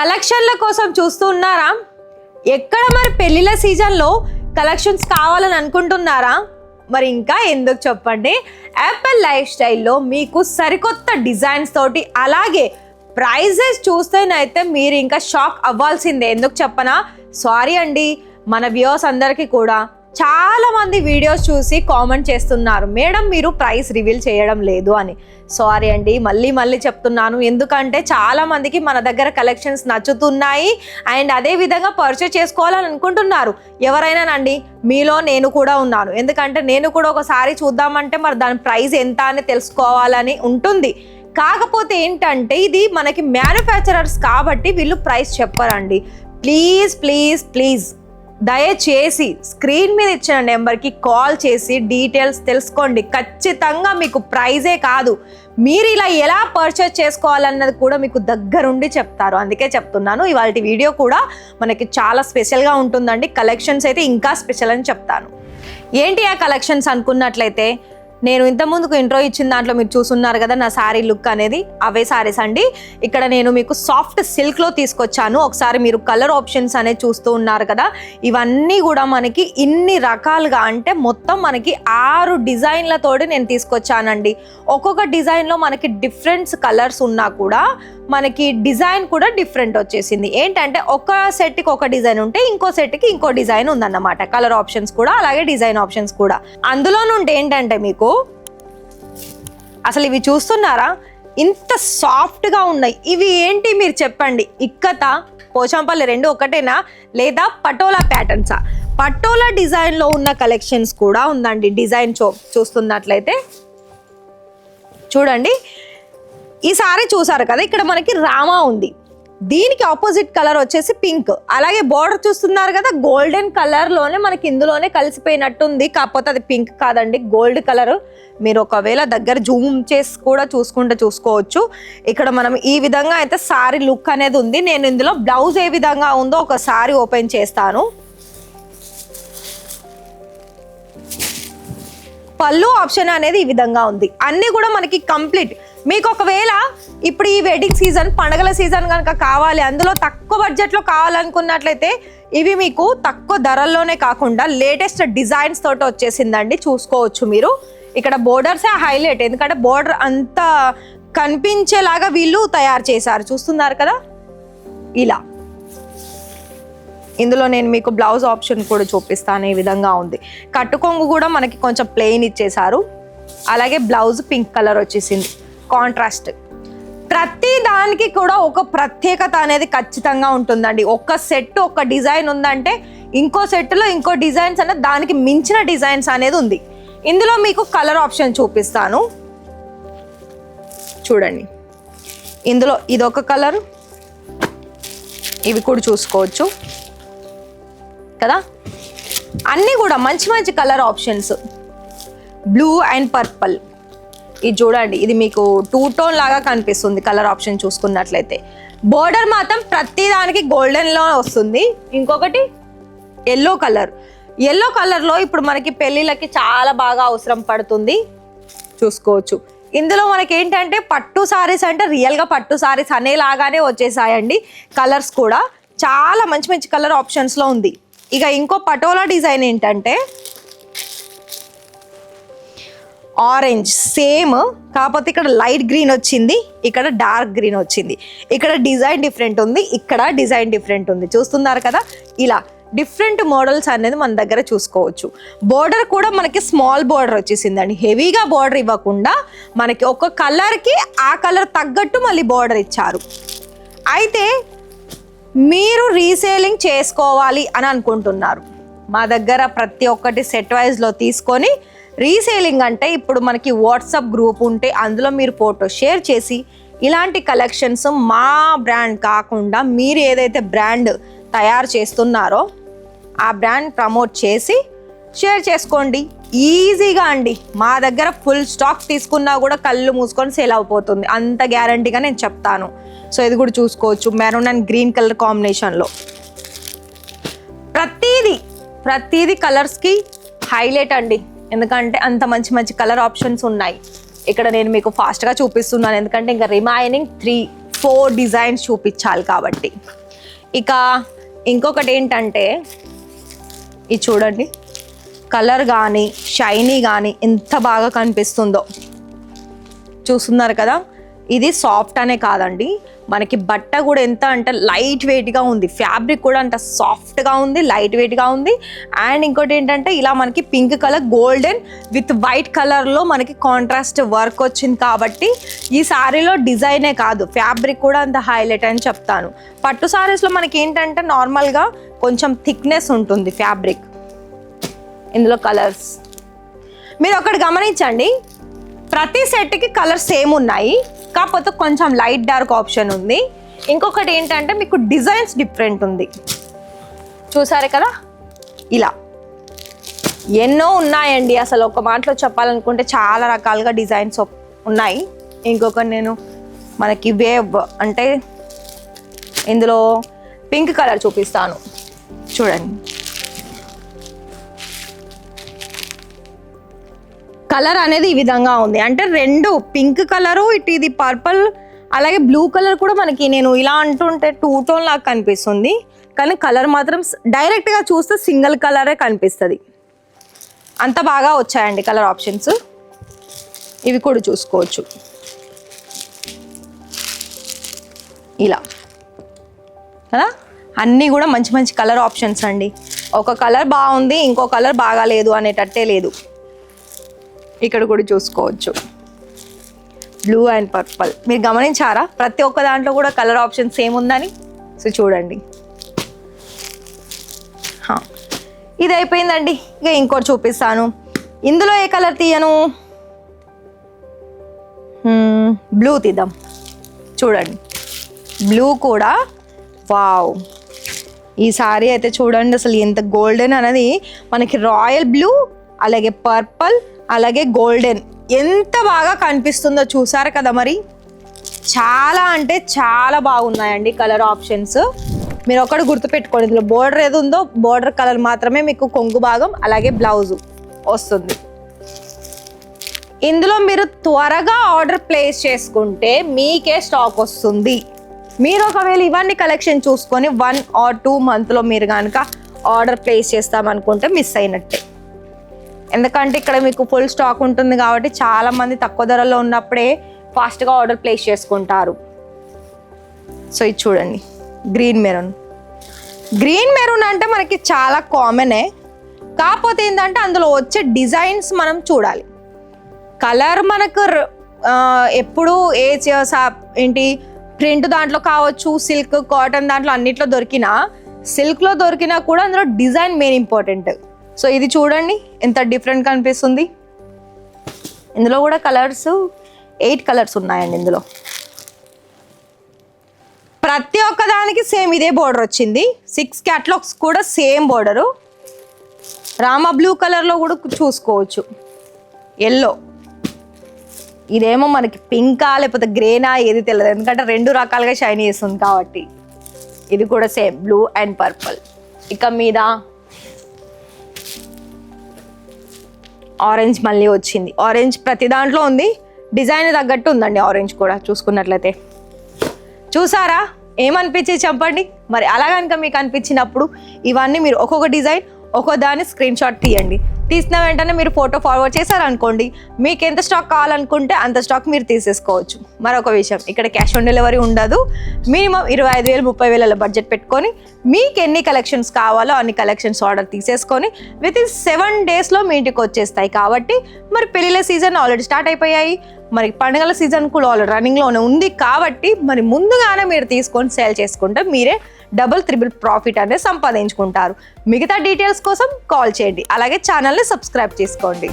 కలెక్షన్ల కోసం చూస్తున్నారా? ఎక్కడ మరి పెళ్లిళ్ళ సీజన్లో కలెక్షన్స్ కావాలని అనుకుంటున్నారా? మరి ఇంకా ఎందుకు చెప్పండి, యాపిల్ లైఫ్ స్టైల్లో మీకు సరికొత్త డిజైన్స్ తోటి అలాగే ప్రైజెస్ చూస్తేనైతే మీరు ఇంకా షాక్ అవ్వాల్సిందే. ఎందుకు చెప్పనా? సారీ అండి, మన వ్యూవర్స్ అందరికీ కూడా చాలా మంది వీడియోస్ చూసి కామెంట్ చేస్తున్నారు, మేడం మీరు ప్రైస్ రివీల్ చేయడం లేదు అని. సారీ అండి, మళ్ళీ చెప్తున్నాను. ఎందుకంటే చాలా మందికి మన దగ్గర కలెక్షన్స్ నచ్చుతున్నాయి అండ్ అదే విధంగా పర్చేస్ చేసుకోవాలని అనుకుంటున్నారు. ఎవరైనానండి, మీలో నేను కూడా ఉన్నాను. ఎందుకంటే నేను కూడా ఒకసారి చూద్దామంటే మరి దాని ప్రైస్ ఎంత అని తెలుసుకోవాలని ఉంటుంది. కాకపోతే ఏంటంటే ఇది మనకి మ్యానుఫ్యాక్చరర్స్ కాబట్టి వీళ్ళు ప్రైస్ చెప్పరండి. ప్లీజ్ దయచేసి స్క్రీన్ మీద ఇచ్చిన నెంబర్కి కాల్ చేసి డీటెయిల్స్ తెలుసుకోండి. ఖచ్చితంగా మీకు ప్రైజే కాదు, మీరు ఇలా ఎలా పర్చేస్ చేసుకోవాలన్నది కూడా మీకు దగ్గరుండి చెప్తారు. అందుకే చెప్తున్నాను, ఇవాళ వీడియో కూడా మనకి చాలా స్పెషల్గా ఉంటుందండి. కలెక్షన్స్ అయితే ఇంకా స్పెషల్ అని చెప్తాను. ఏంటి ఆ కలెక్షన్స్ అనుకున్నట్లయితే, నేను ఇంతకుముందుకు ఇంట్రో ఇచ్చిన దాంట్లో మీరు చూస్తున్నారు కదా నా శారీ లుక్ అనేది, అవే శారీస్ అండి. ఇక్కడ నేను మీకు సాఫ్ట్ సిల్క్లో తీసుకొచ్చాను. ఒకసారి మీరు కలర్ ఆప్షన్స్ అనేది చూస్తూ ఉన్నారు కదా, ఇవన్నీ కూడా మనకి ఇన్ని రకాలుగా అంటే మొత్తం మనకి 6 డిజైన్లతోటి నేను తీసుకొచ్చానండి. ఒక్కొక్క డిజైన్లో మనకి డిఫరెంట్ కలర్స్ ఉన్నా కూడా మనకి డిజైన్ కూడా డిఫరెంట్ వచ్చేసింది. ఏంటంటే ఒక సెట్కి ఒక డిజైన్ ఉంటే ఇంకో సెట్కి ఇంకో డిజైన్ ఉందన్నమాట. కలర్ ఆప్షన్స్ కూడా అలాగే డిజైన్ ఆప్షన్స్ కూడా. అందులో నుండి ఏంటంటే మీకు అసలు ఇవి చూస్తున్నారా, ఇంత సాఫ్ట్గా ఉన్నాయి. ఇవి ఏంటి మీరు చెప్పండి, ఇక్కత పోచంపల్లి రెండు ఒకటేనా లేదా పటోలా ప్యాటర్న్సా? పటోలా డిజైన్లో ఉన్న కలెక్షన్స్ కూడా ఉందండి. డిజైన్ చూస్తున్నట్లయితే చూడండి, ఈ సారీ చూసారు కదా, ఇక్కడ మనకి రామా ఉంది, దీనికి ఆపోజిట్ కలర్ వచ్చేసి పింక్, అలాగే బార్డర్ చూస్తున్నారు కదా గోల్డెన్ కలర్లోనే మనకి ఇందులోనే కలిసిపోయినట్టుంది. కాకపోతే అది పింక్ కాదండి, గోల్డ్ కలర్. మీరు ఒకవేళ దగ్గర జూమ్ చేసి కూడా చూసుకోవచ్చు. ఇక్కడ మనం ఈ విధంగా అయితే సారీ లుక్ అనేది ఉంది. నేను ఇందులో బ్లౌజ్ ఏ విధంగా ఉందో ఒకసారి ఓపెన్ చేస్తాను. పళ్ళు ఆప్షన్ అనేది ఈ విధంగా ఉంది. అన్నీ కూడా మనకి కంప్లీట్. మీకు ఒకవేళ ఇప్పుడు ఈ వెడ్డింగ్ సీజన్, పండుగల సీజన్ కనుక కావాలి, అందులో తక్కువ బడ్జెట్లో కావాలనుకున్నట్లయితే ఇవి మీకు తక్కువ ధరల్లోనే కాకుండా లేటెస్ట్ డిజైన్స్ తోటి వచ్చేసిందండి. చూసుకోవచ్చు మీరు. ఇక్కడ బోర్డర్సే హైలైట్, ఎందుకంటే బోర్డర్ అంతా కనిపించేలాగా వీళ్ళు తయారు చేశారు. చూస్తున్నారు కదా ఇలా. ఇందులో నేను మీకు బ్లౌజ్ ఆప్షన్ కూడా చూపిస్తాను. ఈ విధంగా ఉంది. కట్టుకొంగు కూడా మనకి కొంచెం ప్లెయిన్ ఇచ్చేసారు. అలాగే బ్లౌజ్ పింక్ కలర్ వచ్చేసింది, కాంట్రాస్ట్. ప్రతి దానికి కూడా ఒక ప్రత్యేకత అనేది ఖచ్చితంగా ఉంటుందండి. ఒక సెట్ ఒక డిజైన్ ఉందంటే ఇంకో సెట్లో ఇంకో డిజైన్స్ అనేది దానికి మించిన డిజైన్స్ అనేది ఉంది. ఇందులో మీకు కలర్ ఆప్షన్ చూపిస్తాను చూడండి. ఇందులో ఇదొక కలర్, ఇవి కూడా చూసుకోవచ్చు కదా. అన్నీ కూడా మంచి colour options. Blue and purple, ఇది చూడండి, ఇది మీకు 2 టోన్ లాగా కనిపిస్తుంది కలర్ ఆప్షన్ చూసుకున్నట్లయితే. బోర్డర్ మాత్రం ప్రతి దానికి గోల్డెన్లో వస్తుంది. ఇంకొకటి ఎల్లో కలర్లో ఇప్పుడు మనకి పెళ్ళిళ్ళకి చాలా బాగా అవసరం పడుతుంది. చూసుకోవచ్చు. ఇందులో మనకి ఏంటంటే పట్టు సారీస్ అంటే రియల్గా పట్టు సారీస్ అనేలాగానే వచ్చేసాయండి. కలర్స్ కూడా చాలా మంచి కలర్ ఆప్షన్స్లో ఉంది. ఇక ఇంకో పటోలా డిజైన్ ఏంటంటే ఆరెంజ్ సేమ్, కాకపోతే ఇక్కడ లైట్ గ్రీన్ వచ్చింది, ఇక్కడ డార్క్ గ్రీన్ వచ్చింది. ఇక్కడ డిజైన్ డిఫరెంట్ ఉంది, ఇక్కడ డిజైన్ డిఫరెంట్ ఉంది. చూస్తున్నారు కదా, ఇలా డిఫరెంట్ మోడల్స్ అనేది మన దగ్గర చూసుకోవచ్చు. బోర్డర్ కూడా మనకి స్మాల్ బోర్డర్ వచ్చేసిందండి. హెవీగా బోర్డర్ ఇవ్వకుండా మనకి ఒక కలర్కి ఆ కలర్ తగ్గట్టు మళ్ళీ బోర్డర్ ఇచ్చారు. అయితే మీరు రీసేలింగ్ చేసుకోవాలి అని అనుకుంటున్నారు, మా దగ్గర ప్రతి ఒక్కటి సెట్ వైజ్లో తీసుకొని రీసేలింగ్ అంటే ఇప్పుడు మనకి వాట్సాప్ గ్రూప్ ఉంటే అందులో మీరు ఫోటో షేర్ చేసి ఇలాంటి కలెక్షన్స్ మా బ్రాండ్ కాకుండా మీరు ఏదైతే బ్రాండ్ తయారు చేస్తున్నారో ఆ బ్రాండ్ ప్రమోట్ చేసి షేర్ చేసుకోండి. ఈజీగా అండి. మా దగ్గర ఫుల్ స్టాక్ తీసుకున్నా కూడా కళ్ళు మూసుకొని సేల్ అయిపోతుంది, అంత గ్యారంటీగా నేను చెప్తాను. సో ఇది కూడా చూసుకోవచ్చు, మెరూన్ అండ్ గ్రీన్ కలర్ కాంబినేషన్లో. ప్రతిదీ కలర్స్కి హైలైట్ అండి, ఎందుకంటే అంత మంచి కలర్ ఆప్షన్స్ ఉన్నాయి. ఇక్కడ నేను మీకు ఫాస్ట్గా చూపిస్తున్నాను, ఎందుకంటే ఇంకా రిమైనింగ్ 3, 4 డిజైన్స్ చూపించాలి కాబట్టి. ఇక ఇంకొకటి ఏంటంటే ఇది చూడండి, కలర్ కానీ షైనీ కానీ ఎంత బాగా కనిపిస్తుందో చూస్తున్నారు కదా. ఇది సాఫ్ట్ అనే కాదండి, మనకి బట్ట కూడా ఎంత అంటే లైట్ వెయిట్గా ఉంది, ఫ్యాబ్రిక్ కూడా అంత సాఫ్ట్గా ఉంది, లైట్ వెయిట్గా ఉంది. అండ్ ఇంకోటి ఏంటంటే ఇలా మనకి pink colour golden with white కలర్లో మనకి కాంట్రాస్ట్ వర్క్ వచ్చింది కాబట్టి ఈ శారీలో డిజైనే కాదు ఫ్యాబ్రిక్ కూడా అంత హైలైట్ అని చెప్తాను. పట్టు శారీస్లో మనకి ఏంటంటే నార్మల్గా కొంచెం థిక్నెస్ ఉంటుంది ఫ్యాబ్రిక్. ఇందులో కలర్స్ మీరు ఒకటి గమనించండి, ప్రతి సెట్కి కలర్ సేమ్ ఉన్నాయి, కాకపోతే కొంచెం లైట్ డార్క్ ఆప్షన్ ఉంది. ఇంకొకటి ఏంటంటే మీకు డిజైన్స్ డిఫరెంట్ ఉంది, చూసారు కదా. ఇలా ఎన్నో ఉన్నాయండి, అసలు ఒక మాటలో చెప్పాలనుకుంటే చాలా రకాలుగా డిజైన్స్ ఉన్నాయి. ఇంకొకటి నేను మనకి వేవ్ అంటే ఇందులో పింక్ కలర్ చూపిస్తాను చూడండి. కలర్ అనేది ఈ విధంగా ఉంది, అంటే రెండు పింక్ కలరు ఇటు ఇది పర్పుల్ అలాగే బ్లూ కలర్ కూడా మనకి నేను ఇలా అంటుంటే 2 టోన్ లాగా కనిపిస్తుంది, కానీ కలర్ మాత్రం డైరెక్ట్గా చూస్తే సింగిల్ కలరే కనిపిస్తుంది. అంత బాగా వచ్చాయండి కలర్ ఆప్షన్స్. ఇవి కూడా చూసుకోవచ్చు ఇలా కదా, అన్నీ కూడా మంచి మంచి కలర్ ఆప్షన్స్ అండి. ఒక కలర్ బాగుంది ఇంకో కలర్ బాగాలేదు అనేటట్టే లేదు. ఇక్కడ కూడా చూసుకోవచ్చు బ్లూ అండ్ పర్పుల్, మీరు గమనించారా ప్రతి ఒక్క దాంట్లో కూడా కలర్ ఆప్షన్ సేమ్ ఉందని. సో చూడండి, ఇది అయిపోయిందండి. ఇక ఇంకోటి చూపిస్తాను, ఇందులో ఏ కలర్ తీయను, బ్లూ తీద్దాం. చూడండి బ్లూ కూడా వావ్, ఈ సారీ అయితే చూడండి అసలు ఎంత గోల్డెన్ అనేది మనకి రాయల్ బ్లూ అలాగే పర్పుల్ అలాగే గోల్డెన్ ఎంత బాగా కనిపిస్తుందో చూసారు కదా. మరి చాలా అంటే చాలా బాగున్నాయండి కలర్ ఆప్షన్స్. మీరు ఒకటి గుర్తుపెట్టుకోండి, ఇందులో బోర్డర్ ఏది ఉందో బోర్డర్ కలర్ మాత్రమే మీకు కొంగు భాగం అలాగే బ్లౌజు వస్తుంది. ఇందులో మీరు త్వరగా ఆర్డర్ ప్లేస్ చేసుకుంటే మీకే స్టాక్ వస్తుంది. మీరు ఒకవేళ ఇవన్నీ కలెక్షన్ చూసుకొని 1 or 2 మంత్లో మీరు కనుక ఆర్డర్ ప్లేస్ చేస్తామనుకుంటే మిస్ అయినట్టే. ఎందుకంటే ఇక్కడ మీకు ఫుల్ స్టాక్ ఉంటుంది కాబట్టి చాలామంది తక్కువ ధరలో ఉన్నప్పుడే ఫాస్ట్గా ఆర్డర్ ప్లేస్ చేసుకుంటారు. సో ఇది చూడండి గ్రీన్ మెరూన్. గ్రీన్ మెరూన్ అంటే మనకి చాలా కామనే, కాకపోతే ఏంటంటే అందులో వచ్చే డిజైన్స్ మనం చూడాలి. కలర్ మనకు ఎప్పుడు ఏంటి ప్రింట్ దాంట్లో కావచ్చు, సిల్క్ కాటన్ దాంట్లో అన్నిట్లో దొరికినా, సిల్క్లో దొరికినా కూడా అందులో డిజైన్ మెయిన్ ఇంపార్టెంట్. సో ఇది చూడండి ఎంత డిఫరెంట్ కనిపిస్తుంది. ఇందులో కూడా కలర్స్ 8 కలర్స్ ఉన్నాయండి. ఇందులో ప్రతి ఒక్క దానికి సేమ్ ఇదే బోర్డర్ వచ్చింది. 6 క్యాటలాగ్స్ కూడా సేమ్ బోర్డరు. రామా బ్లూ కలర్లో కూడా చూసుకోవచ్చు, ఎల్లో. ఇదేమో మనకి పింకా లేకపోతే గ్రేనా ఏది తెలియదు, ఎందుకంటే 2 రకాలుగా షైన్ చేస్తుంది కాబట్టి. ఇది కూడా సేమ్ బ్లూ అండ్ పర్పుల్. ఇక మీద ఆరెంజ్ మళ్ళీ వచ్చింది. ఆరెంజ్ ప్రతి దాంట్లో ఉంది, డిజైన్ తగ్గట్టు ఉందండి ఆరెంజ్ కూడా చూసుకున్నట్లయితే. చూసారా ఏమనిపించి చెప్పండి. మరి అలా కనుక మీకు అనిపించినప్పుడు ఇవన్నీ మీరు ఒక్కొక్క డిజైన్ ఒక్కో దాన్ని స్క్రీన్ షాట్ తీయండి. తీసిన వెంటనే మీరు ఫోటో ఫార్వర్డ్ చేశారనుకోండి, మీకు ఎంత స్టాక్ కావాలనుకుంటే అంత స్టాక్ మీరు తీసేసుకోవచ్చు. మరొక విషయం, ఇక్కడ క్యాష్ ఆన్ డెలివరీ ఉండదు. మినిమం 25,000 30,000 బడ్జెట్ పెట్టుకొని మీకు ఎన్ని కలెక్షన్స్ కావాలో అన్ని కలెక్షన్స్ ఆర్డర్ తీసేసుకొని వితిన్ 7 డేస్లో మీ ఇంటికి వచ్చేస్తాయి. కాబట్టి మరి పెళ్ళిళ్ళ సీజన్ ఆల్రెడీ స్టార్ట్ అయిపోయాయి, మరి పండుగల సీజన్ కూడా ఆల్రెడీ రన్నింగ్లోనే ఉంది. కాబట్టి మరి ముందుగానే మీరు తీసుకొని సేల్ చేసుకుంటే మీరే డబుల్ త్రిబుల్ ప్రాఫిట్ అనేది సంపాదించుకుంటారు. మిగతా డీటెయిల్స్ కోసం కాల్ చేయండి, అలాగే ఛానల్ని సబ్స్క్రైబ్ చేసుకోండి.